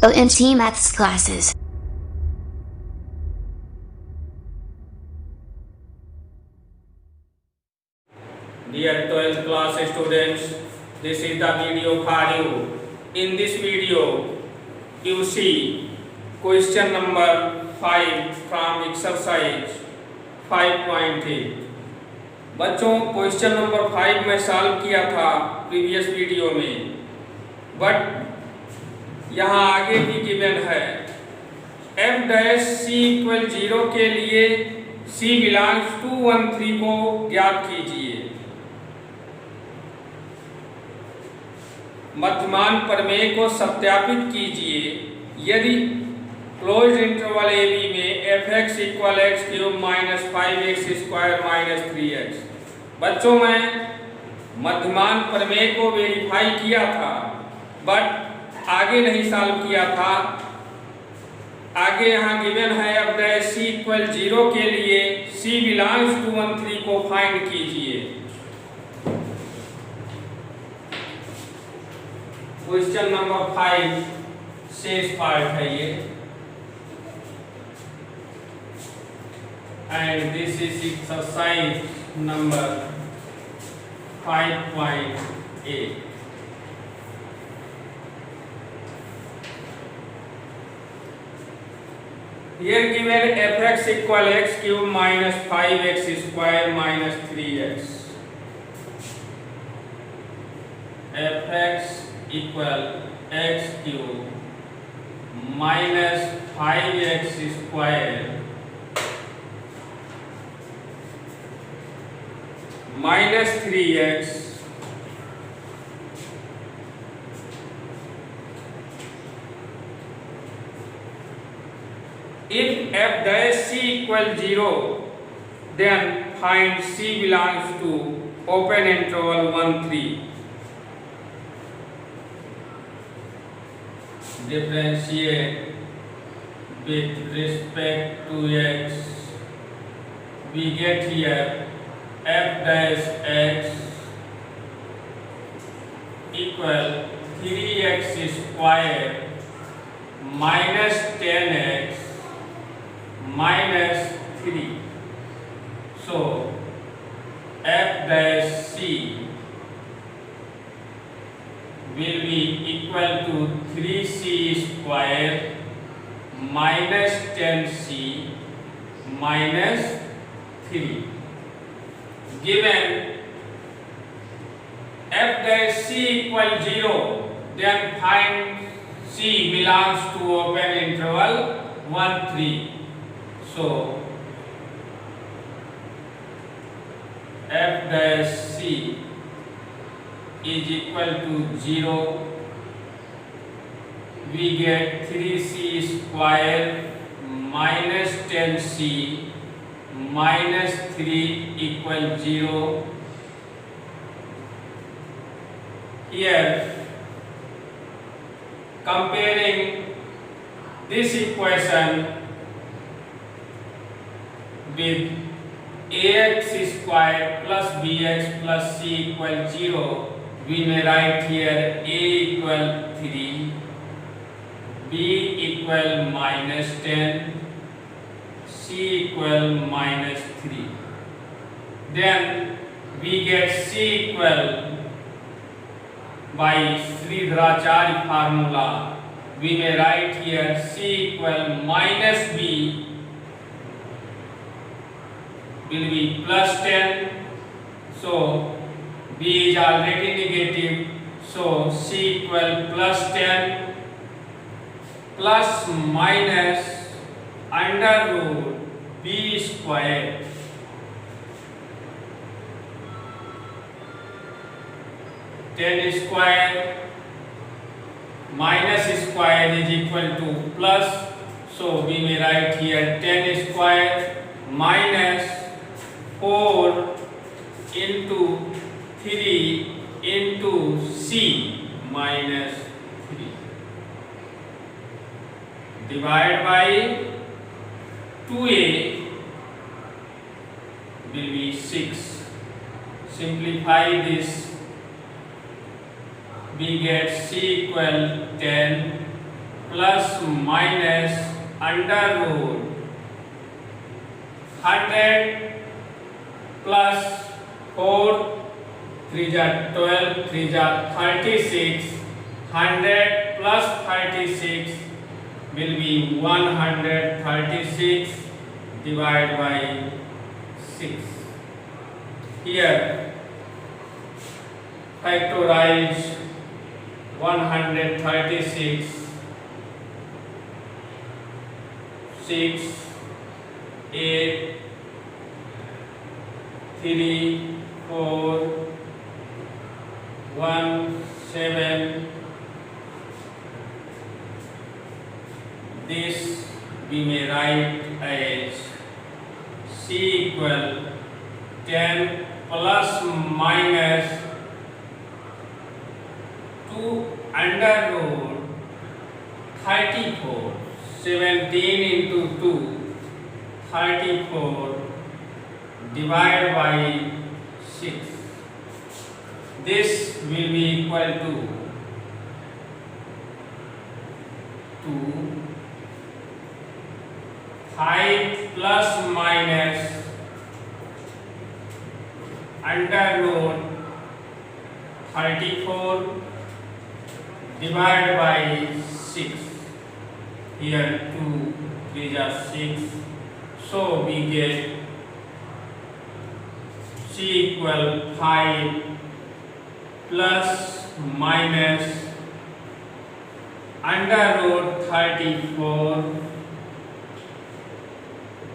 OMT Maths classes. Dear 12th class students, this is the video for you. In this video, you see question number 5 from exercise 5.8. बच्चों question number 5 में solve किया था previous video में, but यहाँ आगे भी given है f dash c equal 0 के लिए c बिलोंग्स टू 1 3 को ज्ञात कीजिए। मध्यमान प्रमेय को सत्यापित कीजिए यदि क्लोज्ड इंटरवल a b में f(x) equal x cube minus 5x square minus 3x। बच्चों मैं मध्यमान प्रमेय को वेरीफाई किया था, बट आगे नहीं सॉल्व किया था। आगे यहाँ गिवन है f डैश c इक्वल 0 के लिए c बिलोंग्स टू 1 3 को फाइंड कीजिए। क्वेश्चन नंबर 5 शेष पार्ट है ये, and this is exercise number 5.8। Here given f(x) equal x cube minus 5x square minus 3x. f(x) equal x cube minus 5x square minus 3x if f dash c equal 0, then find c belongs to open interval 1 3. Differentiate with respect to x. We get here f dash x equal 3x square minus 10x minus 3. So f dash c will be equal to 3c square minus 10c minus 3. Given f dash c equal 0, then find c belongs to open interval 1 3. So f dash c is equal to 0. We get 3c square minus 10c minus 3 equal 0. Here comparing this equation with ax square plus bx plus c equal 0, we may write here a equal 3, b equal minus 10, c equal minus 3. Then we get c equal by Sridharacharya formula. We may write here c equal minus b will be plus 10. So b is already negative. So c equal plus 10 plus minus under root b square. Ten square minus square is equal to plus. So we may write here 10 square minus 4 into 3 into c minus 3. Divide by 2a will be 6. Simplify this. We get c equal 10 plus minus under root 100 plus 4 3 जा 12 3 जा 36 100 plus 36 will be 136 divided by 6. Here factorize 136 6 8 3 4 1 7. This we may write as C equal 10 plus minus 2 under root 34. 17 into 2 34 divided by 6. This will be equal to 5 plus minus under root 34 divided by 6. Here 2 3 are 6. So we get C equal 5 plus minus under root 34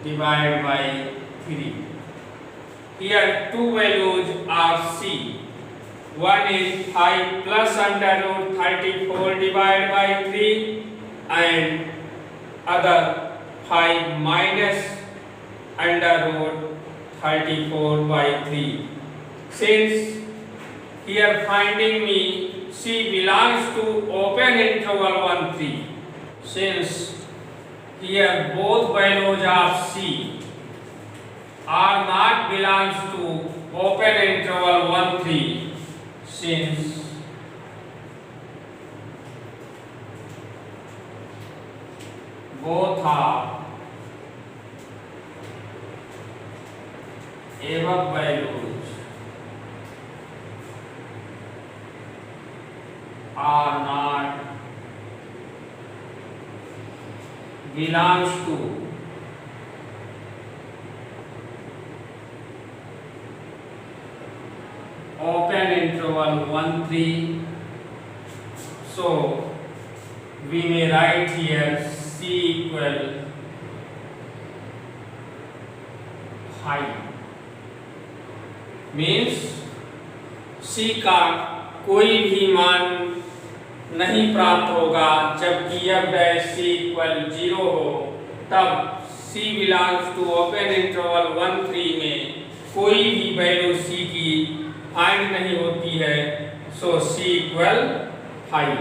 divided by 3. Here two values are C. One is 5 plus under root 34 divided by 3 and other 5 minus under root 34 by 3. Since here finding me C belongs to open interval 1 3. Since here both values of C are not belongs to open interval 1 3. Since both are above values are not belongs to open interval 1 3. So we may write here C equal 5 means C का कोई भी मान नहीं प्राप्त होगा जबकि f dash C equal 0 हो, तब C belongs to open interval 1 3 में कोई भी वैल्यू C की फाइंड नहीं होती है. सो C equal 5.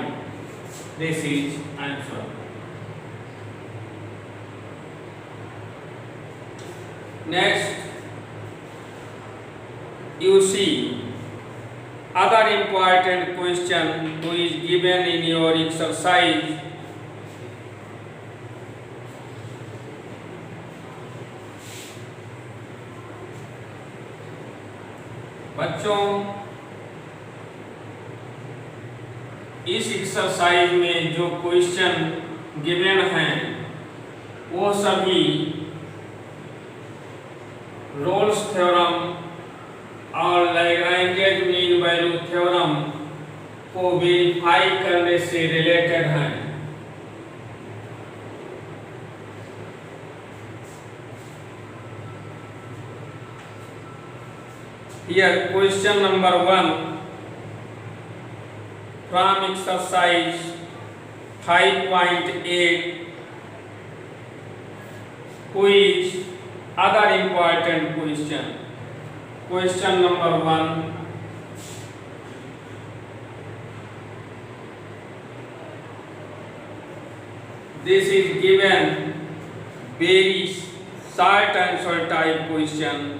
This is answer. Next, you see other important question who is given in your exercise. बच्चों, इस एक्सरसाइज में जो क्वेश्चन गिवन हैं वो सभी रोल्स थ्योरम और लैग्रेंज मीन वैल्यू थ्योरम को वेरीफाई करने से रिलेटेड हैं. Here question number 1 from exercise 5.8, which other important question. Question number 1, this is given very short answer type question.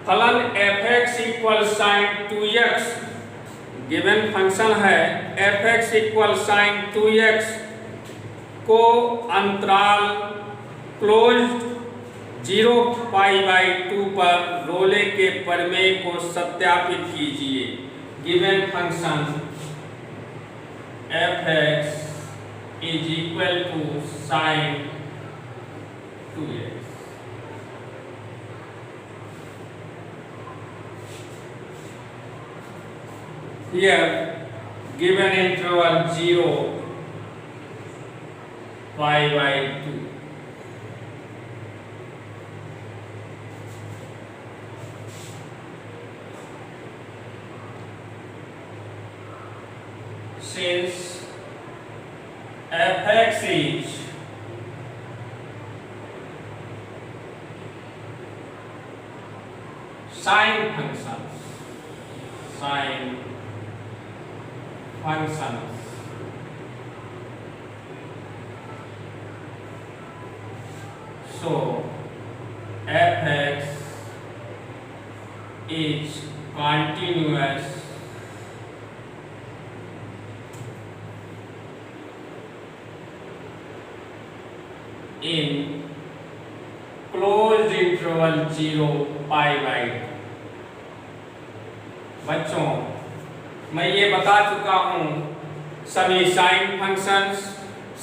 फलन fx equal sin 2x given function है f(x) equal sign 2x को अंतराल closed 0π/2 पर रोले के प्रमेय को सत्यापित कीजिए। Given function f(x) is equal to sin 2x। Here given interval 0π/2। Since f(x) is sine functions, so f(x) is continuous in closed interval 0π/2। बच्चों, मैं ये बता चुका हूँ सभी साइन फंक्शंस,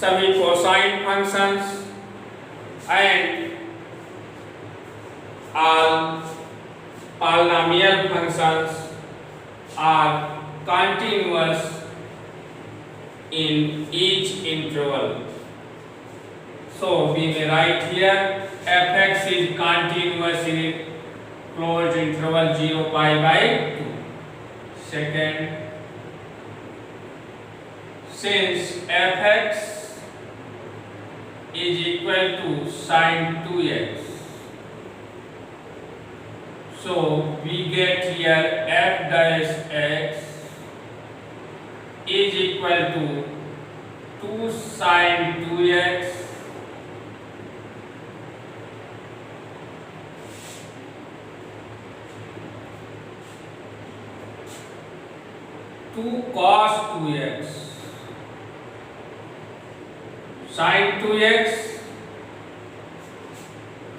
सभी cosine functions and all polynomial functions are continuous in each interval. So we may write here f(x) is continuous in closed interval 0π/2. Second, since f(x) is equal to sin 2x, so we get here f(x) is equal to 2 sin 2x cos 2x। sin 2x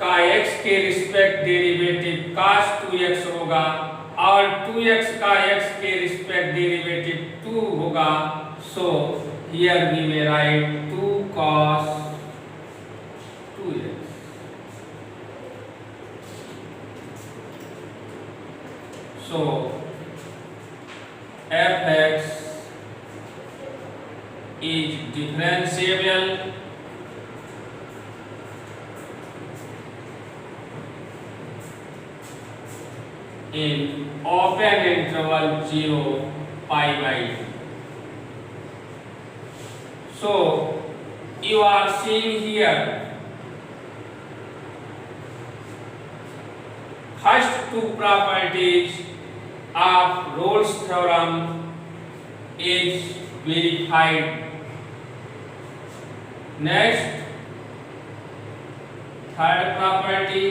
का x के respect derivative cos 2x होगा और 2x का x के respect derivative 2 होगा। So here we may write 2 cos 2x। So f(x) is differentiable in open interval 0π/2। So you are seeing here first two properties of Rolle's theorem is verified. Next, third property,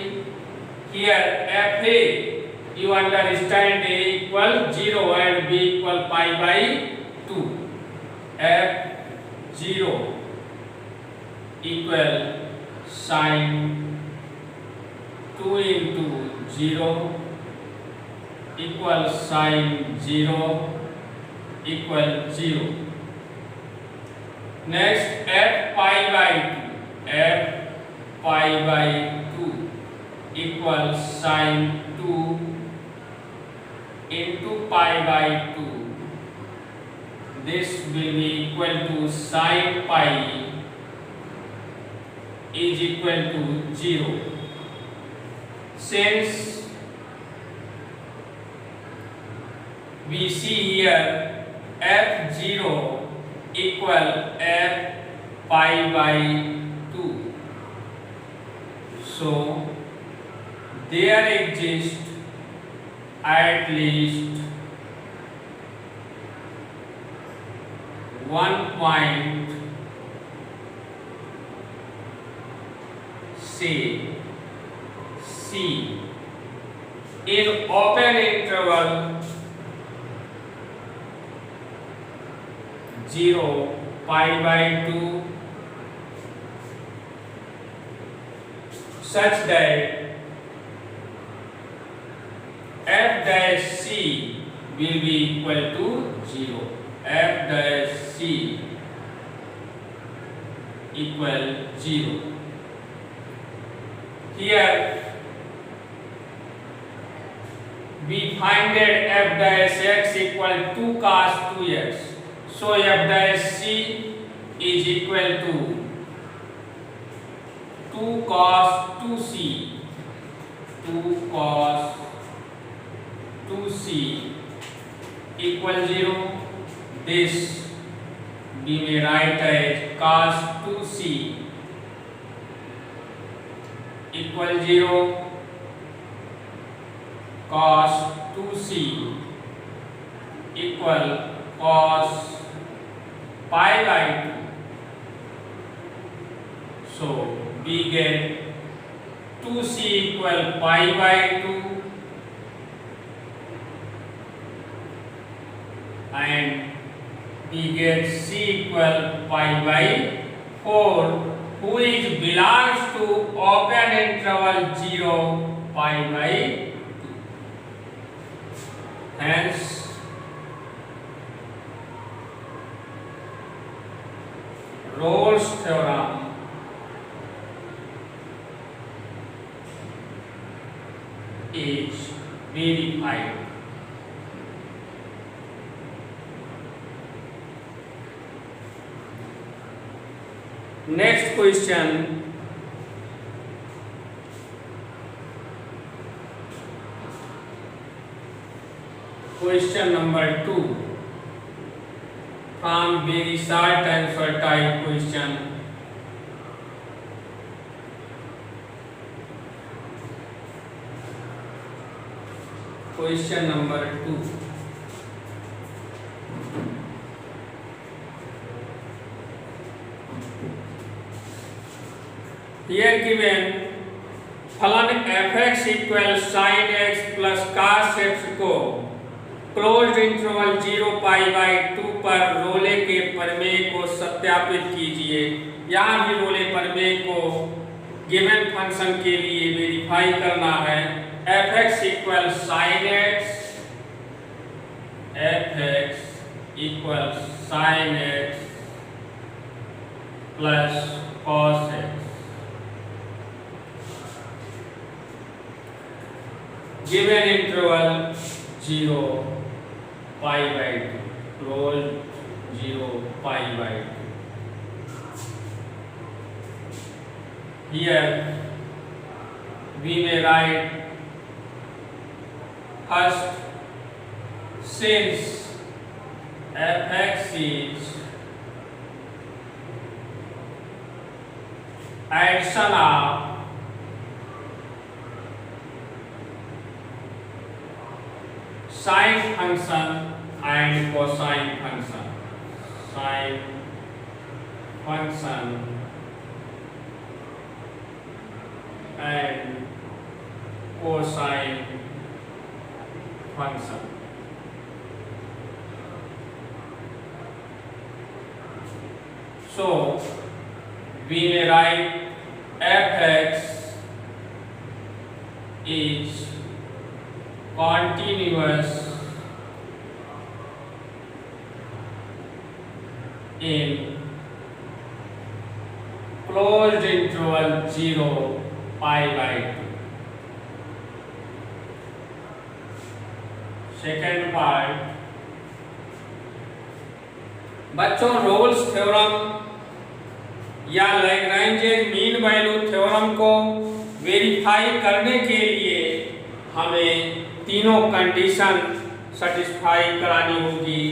here f(a) you understand a equal 0 and b equal π/2. f(0) equal sin 2 into 0 equal sin 0 equal 0. Next, f(π/2) equal sin 2 into π/2. This will be equal to sin pi is equal to 0. Since we see here f(0) equal f(π/2), so there exists at least one point, say C, in open interval 0 pi by 2 such that f dash c will be equal to 0. F dash c equal 0. Here we find that f dash x equal 2 cos 2x. So f dash c is equal to 2 cos 2c. 2 cos 2c equal 0. This we may write as cos 2c equal 0. Cos 2c equal cos pi by 2. So we get 2c equal pi by 2 and we get c equal pi by 4, which belongs to open interval 0 pi by 2. Hence Rolle's theorem is verified. Next question. Question number 2 from very short answer type question. Question number 2. Here given फलन fx equal sin x plus cos x को closed interval 0 pi by 2 पर रोले के प्रमेय को सत्यापित कीजिए। यहाँ भी रोले प्रमेय को गिवन फंक्शन के लिए वेरीफाई करना है। fx equal sin x, fx equal sin x plus cos x given interval 0 pi by 2, closed 0 pi by 2. Here we may write first, since fx is addition of sine function and cosine function, sine function and cosine function. So we may write fx is continuous in closed interval 0 pi by 2. Second part, बच्चों Rolle's theorem या Lagrange mean value theorem को verify करने के लिए हमें तीनों condition satisfy करानी होगी।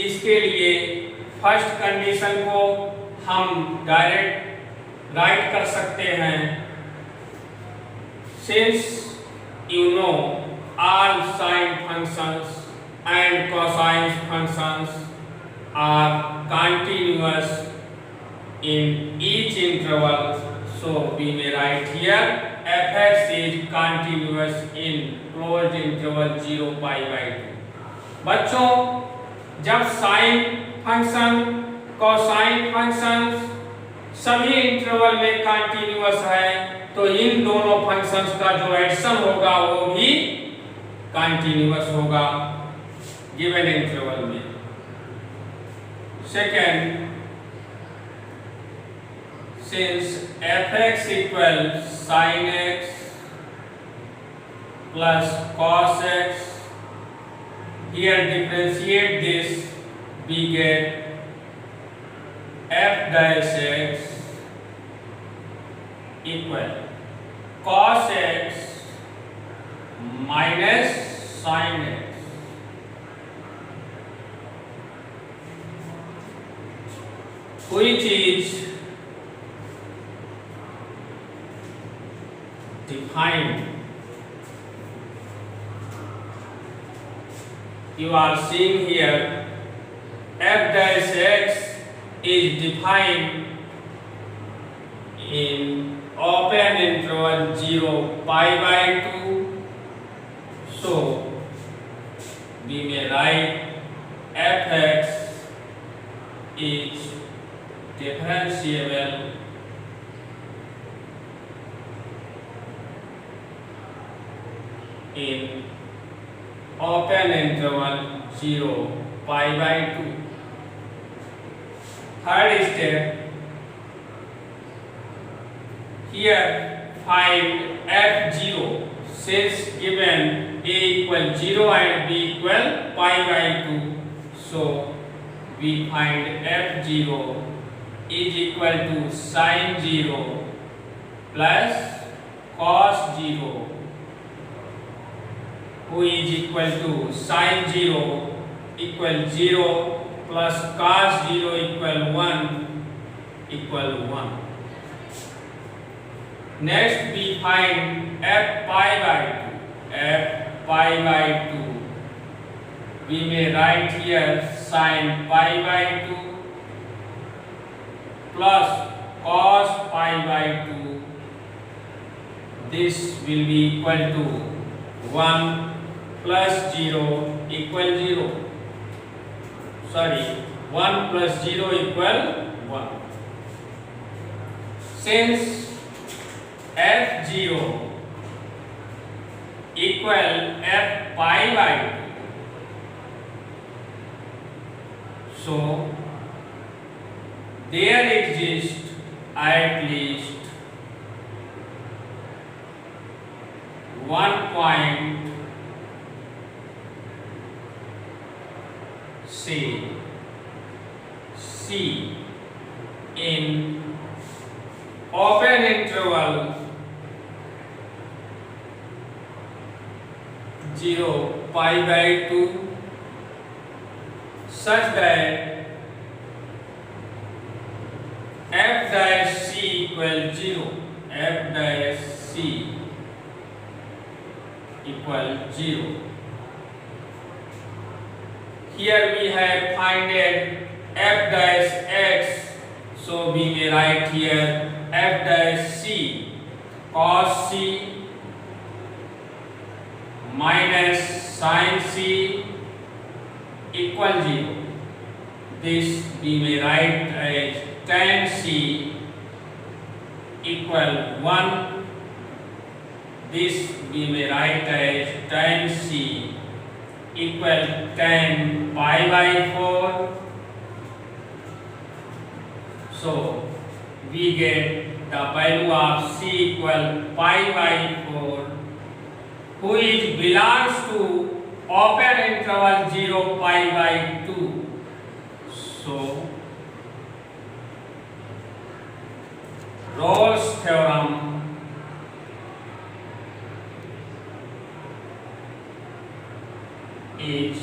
इसके लिए फर्स्ट कंडीशन को हम डायरेक्ट राइट कर सकते हैं, since you know all sine functions and cosine functions are continuous in each interval, so we may write here fx is continuous in closed interval 0 pi by 2. बच्चों जब sine function, cosine function सभी interval में continuous है, तो इन दोनों functions का जो addition होगा वो भी कंटिन्यूअस होगा गिवन इंटरवल में। Second, since f(x) equals sin x plus cos x, here differentiate this, we get f dash x equal cos x minus sin x, which is defined. You are seeing here f dash x is defined in open interval 0 pi by 2. So we may write f(x) is differentiable in open interval 0 pi by 2. Third step, here find f(0), since given a equal 0 and b equal pi by 2, so we find f(0) is equal to sin 0 plus cos 0, who is equal to sin 0 equal 0 plus cos 0 equal 1. Next we find f pi by 2. We may write here sin pi by 2 plus cos pi by 2. This will be equal to 1 plus 0 equal 0. Sorry, 1 plus 0 equal 1. Since f(0) equal f pi by 2, so there exists at least one point C in open interval 0 pi by 2 such that f dash c equal 0. F dash c equal 0. Here we have finded f dash x, so we may write here f dash c cos c minus sin c equal 0. This we may write as tan c equal 1. This we may write as tan c equal tan pi by 4. So we get the value of c equal pi by 4, which belongs to open interval 0 pi by 2. So Rolle's theorem is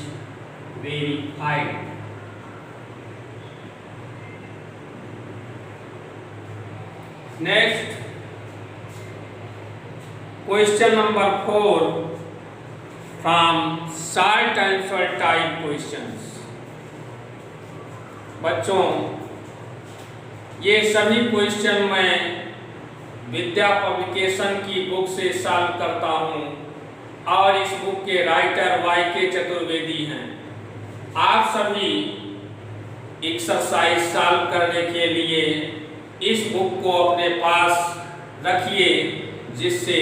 verified. Next, question number 4 from short answer type questions. बच्चों, ये सभी question मैं विद्या publication की book से solve करता हूँ और इस बुक के राइटर YK चतुर्वेदी हैं। आप सभी एक्सरसाइज सॉल्व करने के लिए इस बुक को अपने पास रखिए, जिससे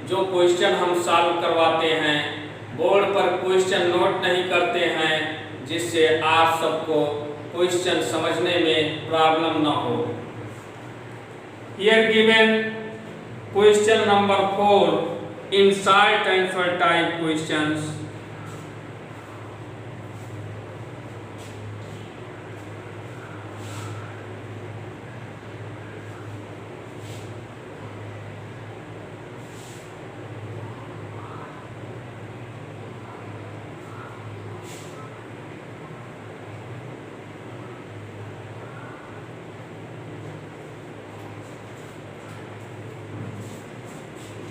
जो क्वेश्चन हम सॉल्व करवाते हैं बोर्ड पर क्वेश्चन नोट नहीं करते हैं, जिससे आप सबको क्वेश्चन समझने में प्रॉब्लम ना हो। Here given question number 4 in short answer type questions.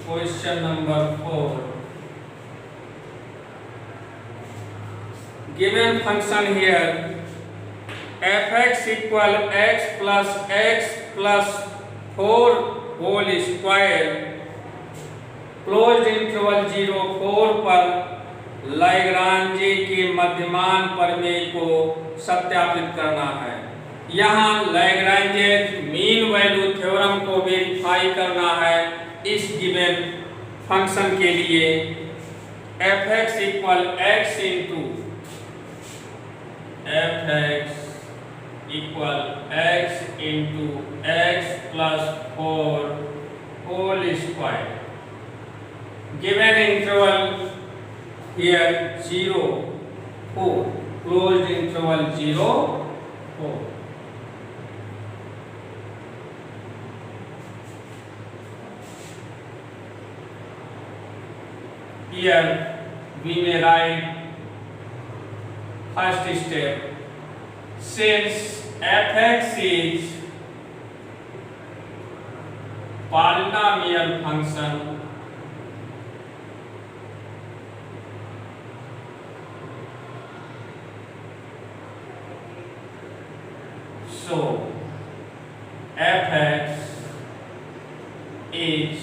Question number 4. Given function here fx equal x plus 4 whole square closed interval 0 4 पर लैग्रांजे के मध्यमान प्रमेय को सत्यापित करना है। यहाँ लैग्रांजे मीन वैल्यू थ्योरम को वेरीफाई करना है। इस गिवन फंक्शन के लिए fx equal x into x plus 4 whole square given interval here 0 4 closed interval 0 4। Here we may write first step. Since fx is polynomial function, so fx is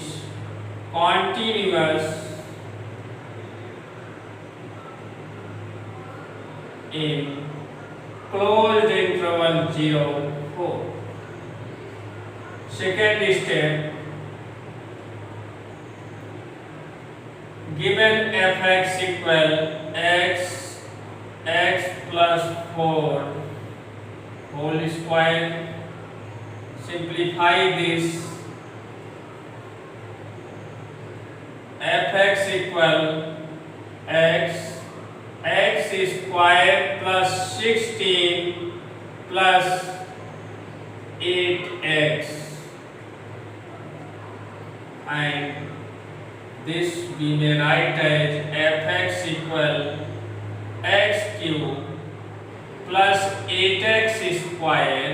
continuous in closed interval 0 4। Second step, given fx equal x plus 4 whole square, simplify this, fx equal x square plus 16 plus 8x, and this we may write as fx equal x cube plus 8x square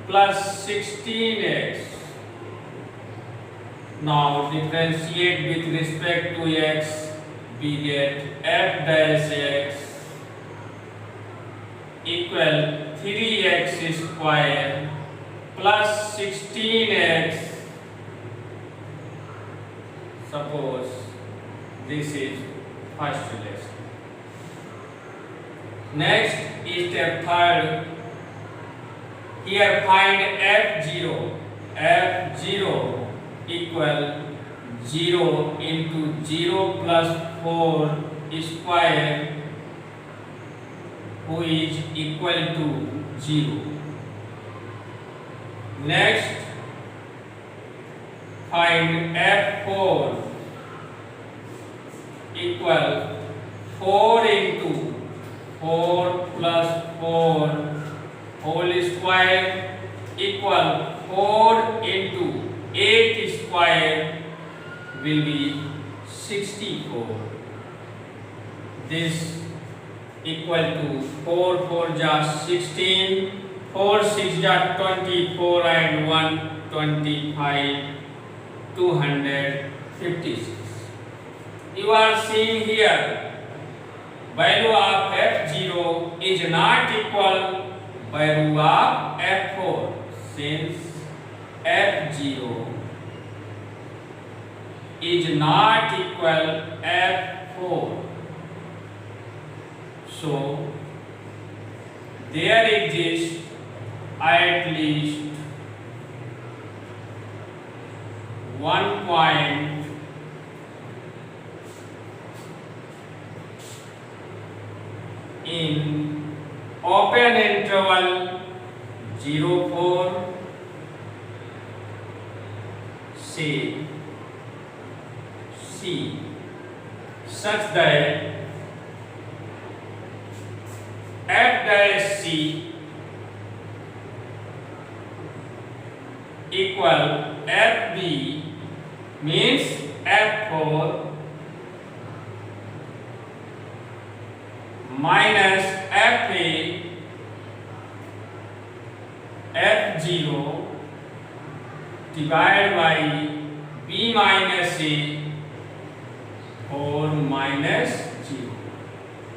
plus 16x. Now differentiate with respect to x, we get f dash x equal 3x square plus 16x. Suppose this is first relation. Next step third. Here find f0 equal 0 into 0 plus 4 square, who is equal to 0. Next find f4 equal 4 into 4 plus 4 whole square equal 4 into 8 square will be 64. This equal to 4 4 just 16, 4 6 just 24, and 1 25, 256. You are seeing here value of f0 is not equal value of f4, since f0 is not equal f4. So there exists at least one point in open interval 0, 4 say C such that f dash C equal FB means F4 minus FA F0 divided by B minus A 4 minus 0.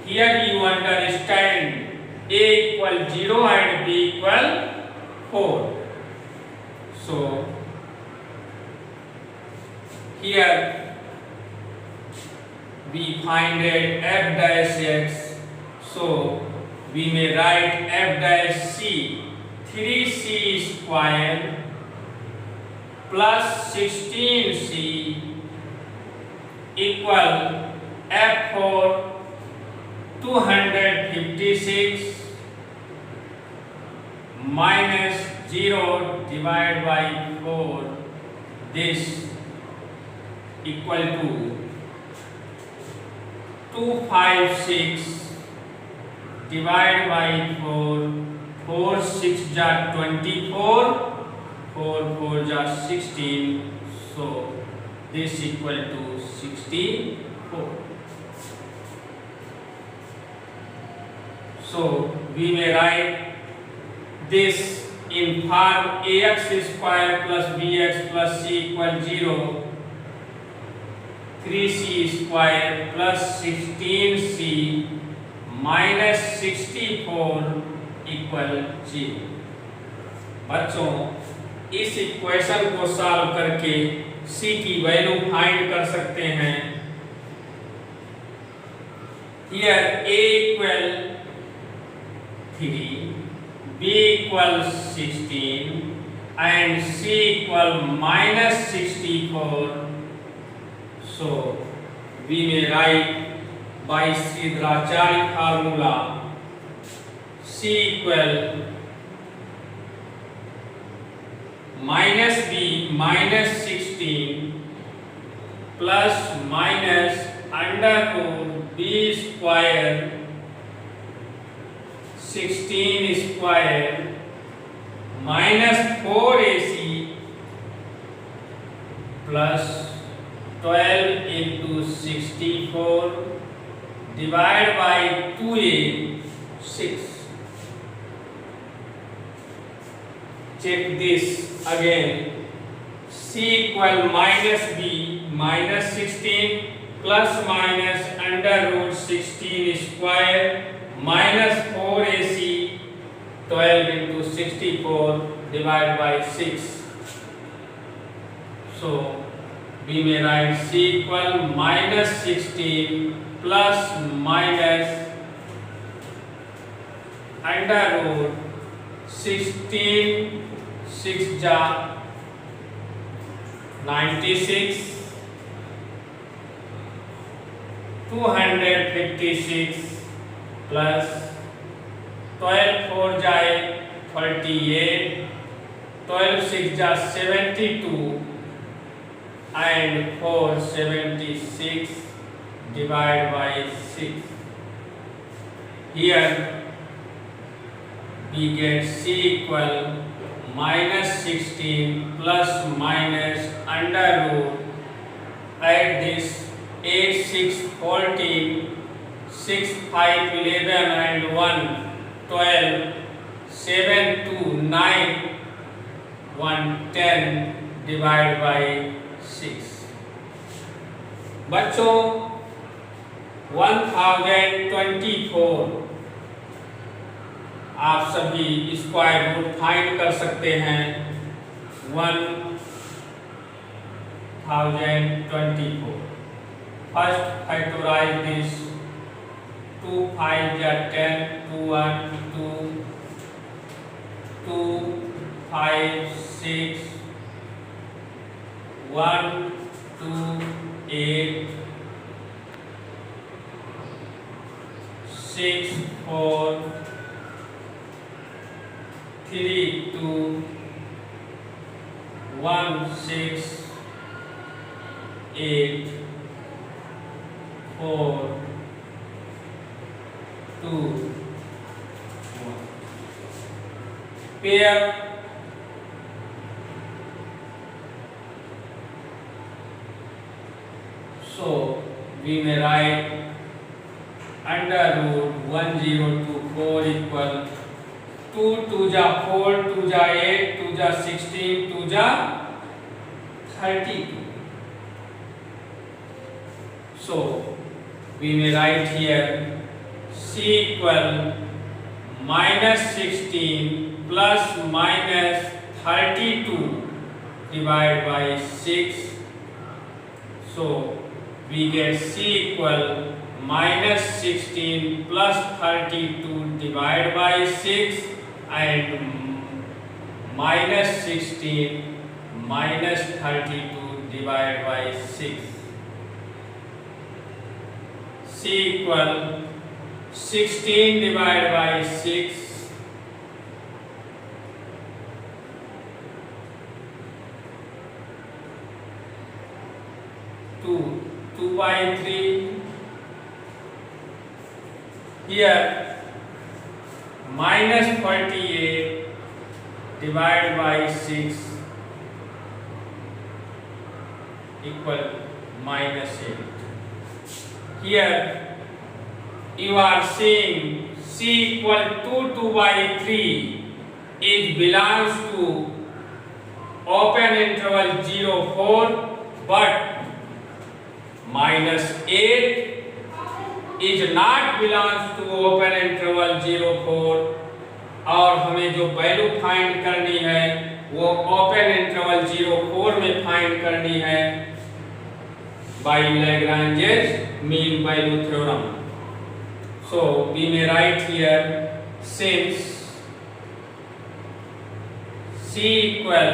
Here you understand A equal 0 and B equal 4. So here we find f dash x, so we may write f dash c 3c square plus 16c equal f4 256 minus 0 divided by 4, this equal to 256 divided by 4, 4 6 ja 24, 4 4 ja 16, so this equal to 64. So we may write this in form ax square plus bx plus c equal 0, 3c square plus 16c minus 64 equal 0। बच्चों इस equation को solve करके c की value find कर सकते हैं। Here a equal 3, b equal 16 and c equal minus 64. So we may write by Sridharacharya formula c equal minus b minus 16 plus minus under root b square 16 square minus 4ac plus 12 into 64 divided by 2a 6. Check this again. C equal minus b minus 16 plus minus under root 16 square minus 4ac 12 into 64 divided by 6. So we may write c equal minus 16 plus minus under root 16 6 ja 96 256 plus 12 4 ja 38 12 6 ja 72 and 476 divided by 6. Here we get c equal minus 16 plus minus under root at this 8 6 14 6 5 11 and 1 12 7 2 9 1 10 divided by 6. बच्चों 1024 आप सभी square root find कर सकते हैं। 1024 first factorise this 2 5 जा 10, 2 1 2, 2 5 6, 1 2 8, 6 4 3 2, 1 6 8 4 2 1. Pair so we may write under root 1024 equal 2 2 जा 4, 2 जा 8, 2 जा 16, 2 जा 32. So we may write here C equal minus 16 plus minus 32 divided by 6. So we get C equal minus 16 plus 32 divided by 6 and minus 16 minus 32 divided by 6. C equal 16 divided by 6 2 by 3. Here minus 48 divided by 6 equal minus 8. Here you are seeing C equal to 2 by 3 it belongs to open interval 0 4, but minus 8 is not belongs to open interval 0 4 और हमें जो value find करनी है वो open interval 0 4 में find करनी है by Lagrange's mean value theorem. So we may write here since C equal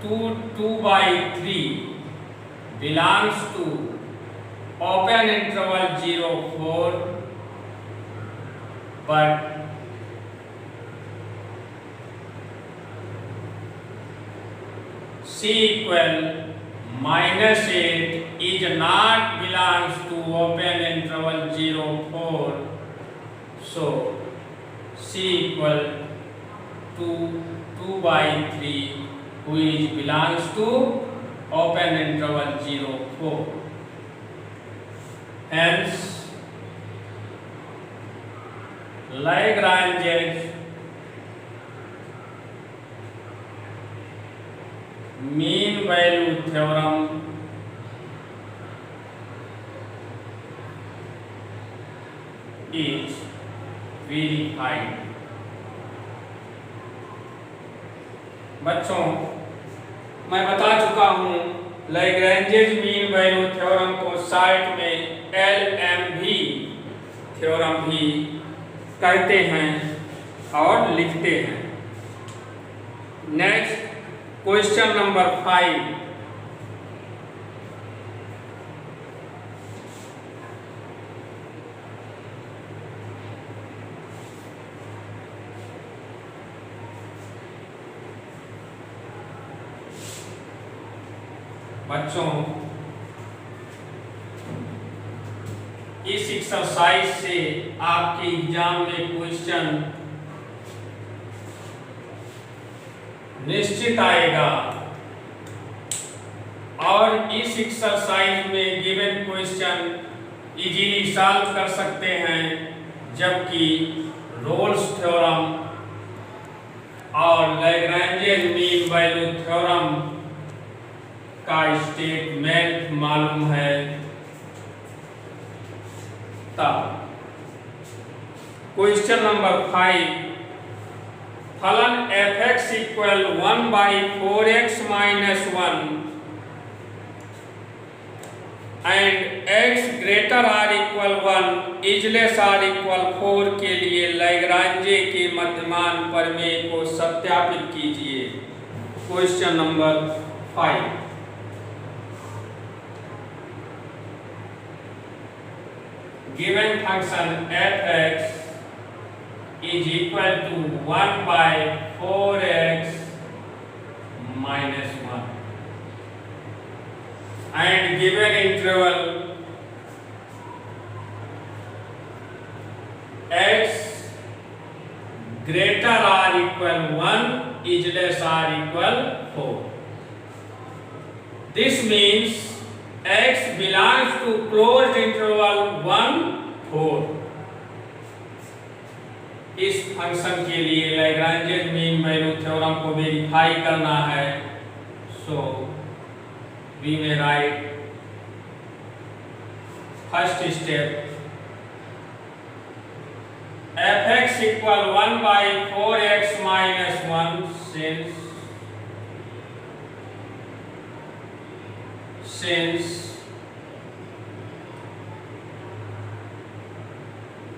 to 2 by 3 belongs to open interval 0 4, but C equal minus 8 is not belongs to open interval 0 4. So C equal to 2 by 3 which belongs to open interval 0 4. Hence Lagrange's mean value theorem is verified. बच्चों मैं बता चुका हूँ Lagrange's mean value theorem को site में LMV theorem भी कहते हैं और लिखते हैं। Next question number 5। बच्चों इस एक्सरसाइज से आपके एग्जाम में क्वेश्चन निश्चित आएगा और इस एक्सरसाइज में गिवन क्वेश्चन इजीली सॉल्व कर सकते हैं, जबकि रोल्स थ्योरम और लैग्रेंजेस मीन वैल्यू थ्योरम का स्टेटमेंट मालूम है। तब क्वेश्चन नंबर 5, फलन f(x) equal 1/4x minus 1 and x greater or equal equal 1 is less or equal 4 के लिए लैग्रांजे के मध्यमान प्रमेय को सत्यापित कीजिए। Question number 5। Given function f(x) is equal to 1 by 4x minus 1 and given interval x greater or equal 1 is less or equal 4. This means x belongs to closed interval 1 4. इस function के लिए लैग्रांजे मीन वैल्यू थ्योरम को verify करना है। So we may write first step f(x) equal 1 by 4x minus 1 since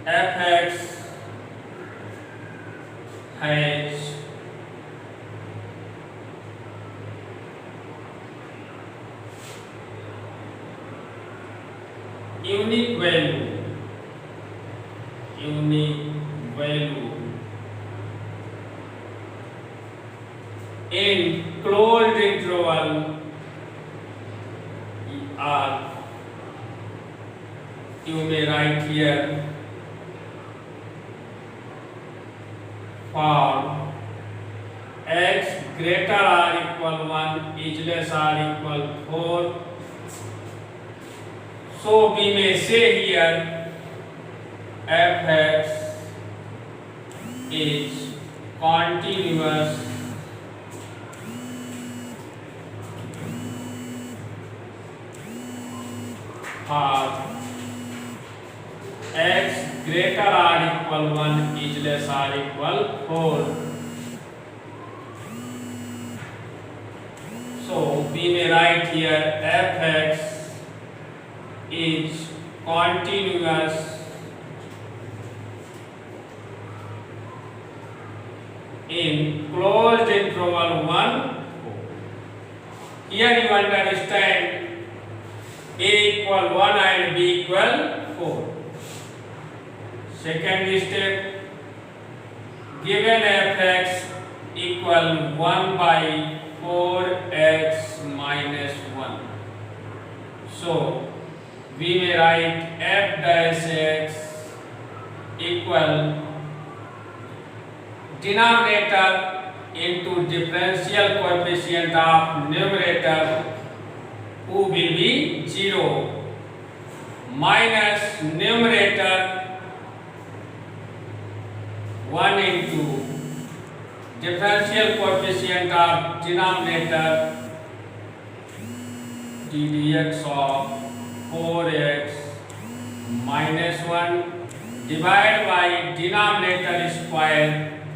f(x) has unique value in closed interval R, you may write here for x greater or equal 1 is less or equal 4. So we may say here f(x) is continuous for x greater or equal 1 is less or equal 4. So we may write here f(x) is continuous in closed interval 1 4. Here you understand a equal 1 and b equal 4. Second step, given f(x) equal 1 by 4x minus 1. So we may write f dash x equal denominator into differential coefficient of numerator who will be 0 minus numerator 1 into differential coefficient of denominator ddx of 4x minus 1 divided by denominator square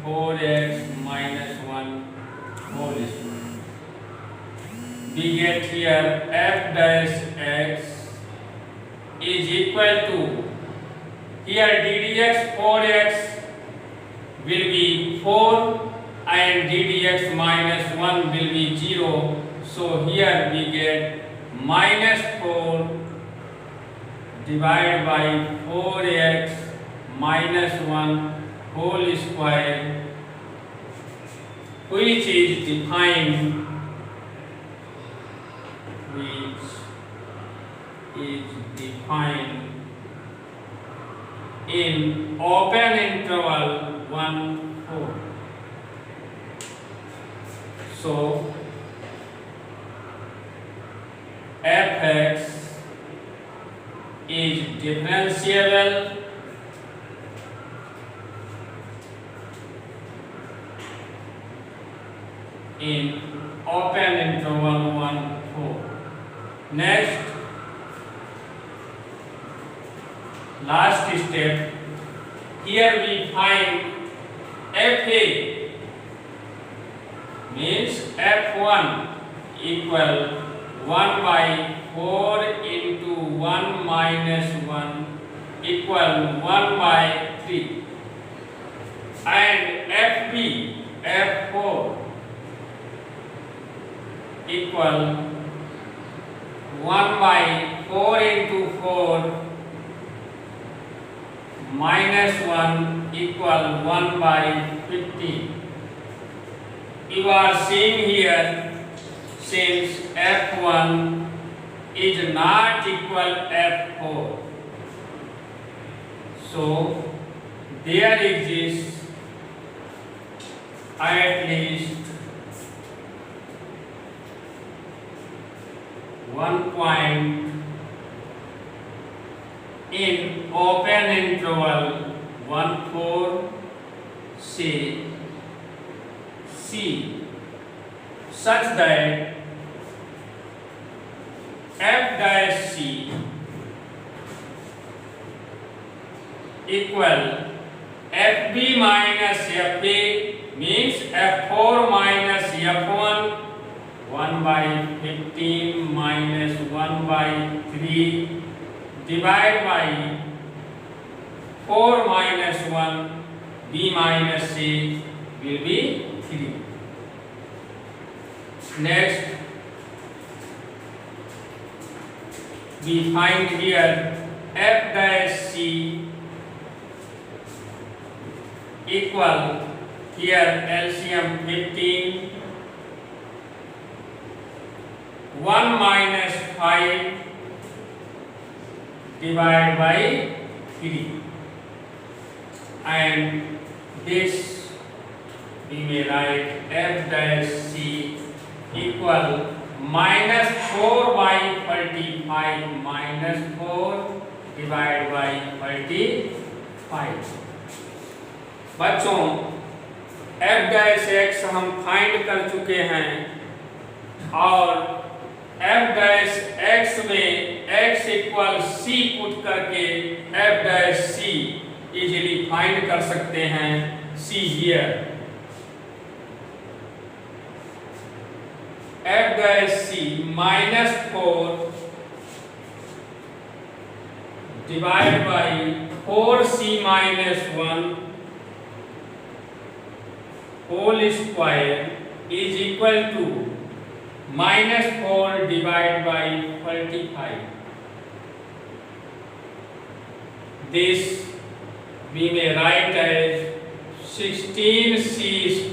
4x minus 1 whole square. We get here f dash x is equal to, here ddx 4x will be 4 and ddx minus 1 will be 0. So here we get minus 4 divided by 4x minus 1 whole square, which is defined in open interval 1 4. So f(x) is differentiable in open interval 1 4. Next, last step, here we find fa means f1 equal 1 by 4 into 1 minus 1 equal 1 by 3, and FB F4 equal 1 by 4 into 4 minus 1 equal 1 by 15. You are seeing here, since F1 is not equal F4, so there exists at least one point in open interval 1 4 say C, such that F dash C equal FB minus FA means F4 minus F1, 1 by 15 minus 1 by 3 divided by 4 minus 1, B minus A will be 3. Next, we find here F dash C equal here LCM 15, 1 minus 5 divided by 3, and this we may write F dash C equal minus 4 by 35 minus 4 divided by 35. बच्चों F dash X हम find कर चुके हैं, और F dash X में X equal C put करके F dash C easily find कर सकते हैं. C here F dash C minus 4 divided by 4C minus 1 whole square is equal to minus 4 divided by 35. This we may write as 16C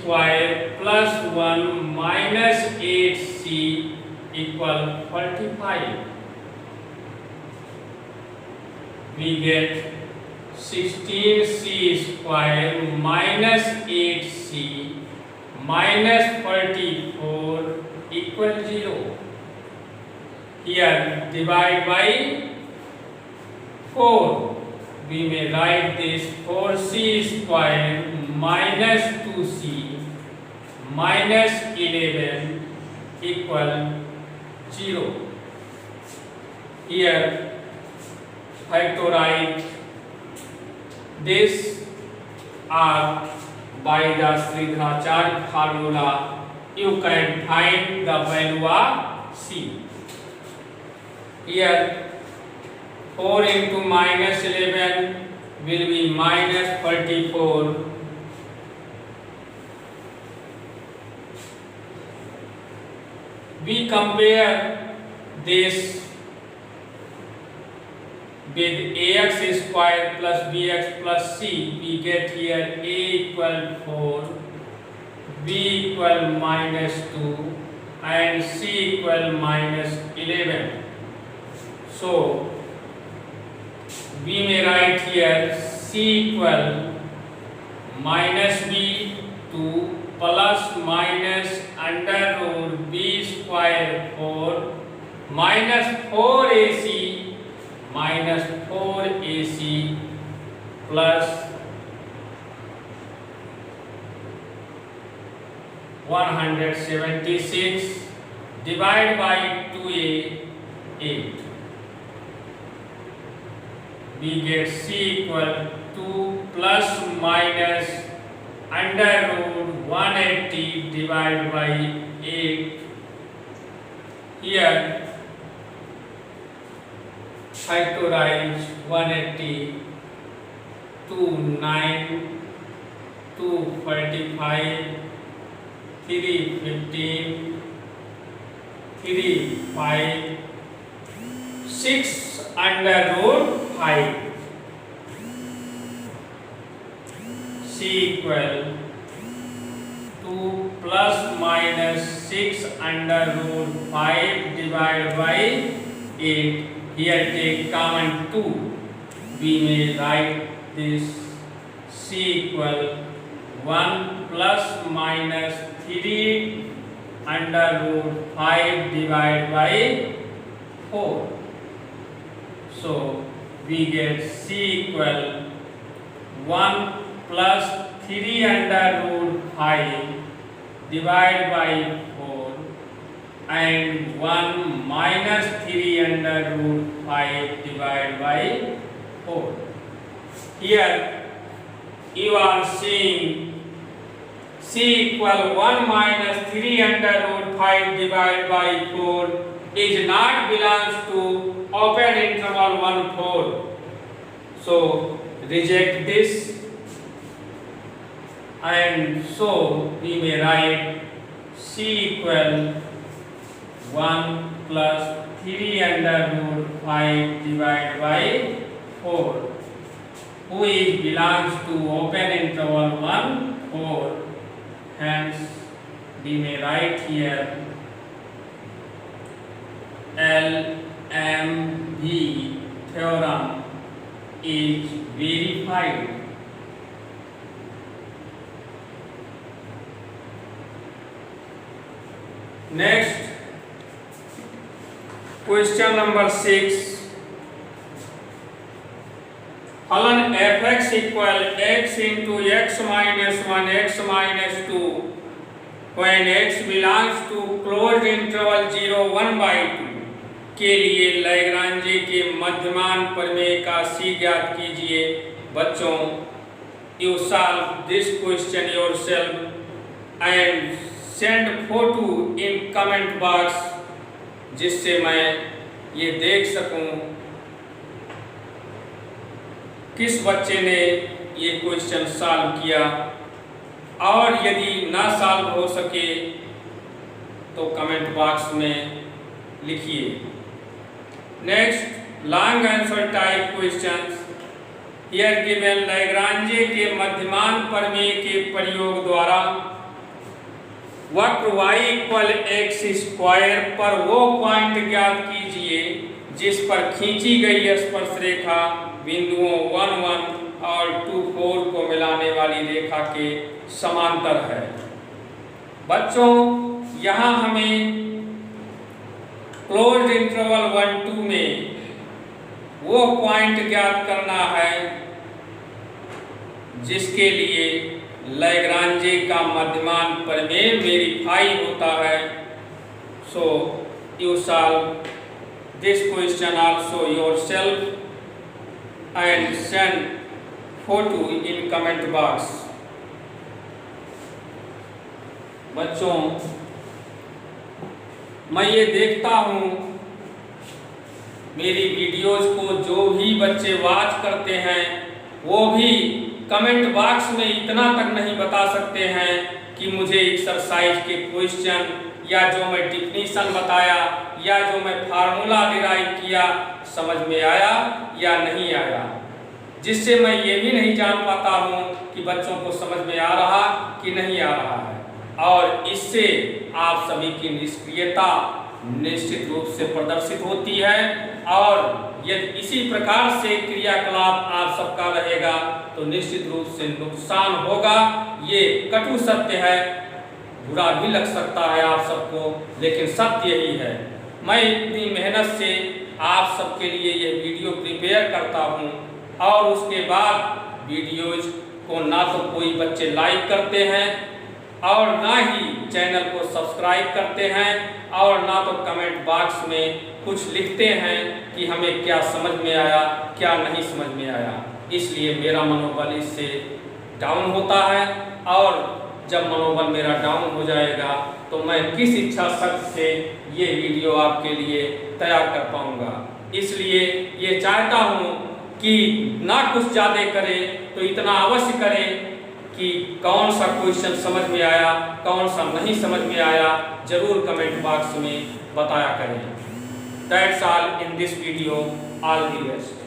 square plus 1 minus 8C equal 45. We get 16C square minus 8C minus 44 equal 0. Here divide by 4. We may write this 4C square minus 2C minus 11 equal 0. Here factorize this, or by the Sridharacharya formula you can find the value of C. Here 4 into minus 11 will be minus 44. We compare this with ax square plus bx plus c. We get here a equal 4, b equal minus 2 and c equal minus 11. So we may write here c equal minus b 2 plus minus under root b square 4 minus 4ac minus 4ac plus 176 divided by 2a 8. We get c equal 2 plus minus under root 180 divided by 8. Here factorize 180 2 9 2 45 3 15 3 5 6 under root 5 c equal 2 plus minus 6 under root 5 divided by 8. Here take common 2. We may write this c equal 1 plus minus 3 under root 5 divided by 4. So we get c equal 1 plus 3 under root 5 divided by 4 and 1 minus 3 under root 5 divided by 4. Here you are seeing c equal 1 minus 3 under root 5 divided by 4 is not belongs to open interval 1 4. So reject this, and so we may write c equal 1 plus 3 under root 5 divided by 4, who is belongs to open interval 1 4. Hence we may write here LMB theorem is verified. Next, question number 6. फलन fx equal x into x minus 1 x minus 2 when x belongs to closed interval 0 1 by 2 के लिए लैग्रांजे के मध्यमान प्रमेय का c ज्ञात कीजिए। बच्चों, you solve this question yourself and send photo in comment box, जिससे मैं ये देख सकूं किस बच्चे ने ये क्वेश्चन सॉल्व किया, और यदि ना सॉल्व हो सके तो कमेंट बॉक्स में लिखिए। Next, long answer type questions. Here given Lagrange के मध्यमान प्रमेय के प्रयोग द्वारा वक्र y इक्वल एक्स स्क्वायर पर वो पॉइंट ज्ञात कीजिए जिस पर खींची गई स्पर्श रेखा बिंदुओं 1 1 और 2 4 को मिलाने वाली रेखा के समांतर है। बच्चों, यहाँ हमें क्लोज्ड इंटरवल 1 2 में वो पॉइंट ज्ञात करना है जिसके लिए लैग्रांजे का मध्यमान प्रमेय वेरीफाई होता है। So you solve this question also yourself and send photo in comment box. बच्चों, मैं ये देखता हूँ मेरी वीडियोज को जो भी बच्चे वॉच करते हैं वो भी कमेंट बॉक्स में इतना तक नहीं बता सकते हैं कि मुझे एक्सरसाइज के क्वेश्चन या जो मैं डिफिनीशन बताया या जो मैं फार्मूला डिराइव किया समझ में आया या नहीं आया, जिससे मैं ये भी नहीं जान पाता हूँ कि बच्चों को समझ में आ रहा कि नहीं आ रहा है, और इससे आप सभी की निष्क्रियता निश्चित रूप से प्रदर्शित होती है। और यदि इसी प्रकार से क्रियाकलाप आप सबका रहेगा तो निश्चित रूप से नुकसान होगा। ये कटु सत्य है, बुरा भी लग सकता है आप सबको, लेकिन सत्य यही है। मैं इतनी मेहनत से आप सबके लिए ये वीडियो प्रिपेयर करता हूँ और उसके बाद वीडियोज को ना तो कोई बच्चे लाइक करते हैं और ना ही चैनल को सब्सक्राइब करते हैं और ना तो कमेंट बॉक्स में कुछ लिखते हैं कि हमें क्या समझ में आया क्या नहीं समझ में आया। इसलिए मेरा मनोबल इससे डाउन होता है, और जब मनोबल मेरा डाउन हो जाएगा तो मैं किस इच्छा शक्ति से ये वीडियो आपके लिए तैयार कर पाऊंगा। इसलिए ये चाहता हूँ कि ना कुछ ज़्यादा करें तो इतना अवश्य करें कि कौन सा क्वेश्चन समझ में आया, कौन सा नहीं समझ में आया, जरूर कमेंट बॉक्स में बताया करें। That's all in this video. All the best.